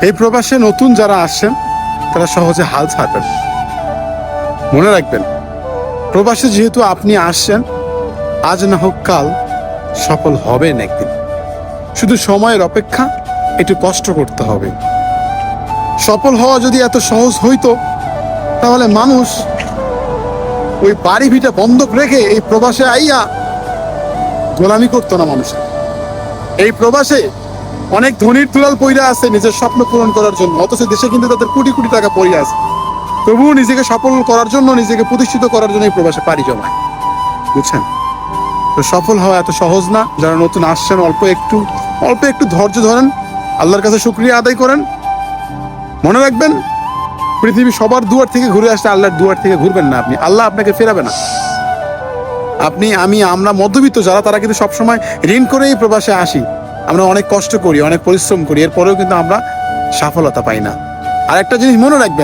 এই প্রবাসে নতুন যারা আসছেন তারা সহজে হাল ছাড়বেন। মনে রাখবেন, প্রবাসে যেহেতু আপনি আসছেন, আজ না হোক কাল সফল হবেন একদিন। শুধু সময়ের অপেক্ষা, একটু কষ্ট করতে হবে। সফল হওয়া যদি এত সহজ হইতো, তাহলে মানুষ ওই বাড়ি ভিটা বন্ধক রেখে এই প্রবাসে আইয়া গোলামি করতো না মানুষের। এই প্রবাসে অনেক ধনীর দুলাল পইরা আছে নিজের স্বপ্ন পূরণ করার জন্য, অথচ দেশে কিন্তু তাদের কোটি কোটি টাকা পইরা আছে, তবুও নিজেকে সফল করার জন্য, নিজেকে প্রতিষ্ঠিত করার জন্য এই প্রবাসে পাড়ি জমায়। বুঝছেন? তো সফল হওয়া এত সহজ না। যারা নতুন আসছেন, অল্প একটু ধৈর্য ধরেন, আল্লাহর কাছে শুকরিয়া আদায় করেন। মনে রাখবেন, পৃথিবী সবার দুয়ার থেকে ঘুরে আসলে আল্লাহর দুয়ার থেকে ঘুরবেন না আপনি, আল্লাহ আপনাকে ফেরাবে না। আপনি, আমি, আমরা মধ্যবিত্ত যারা, তারা কিন্তু সবসময় ঋণ করেই প্রবাসে আসি। আমরা অনেক কষ্ট করি, অনেক পরিশ্রম করি, এরপরেও কিন্তু আমরা সফলতা পাই না। আর একটা জিনিস মনে রাখবেন,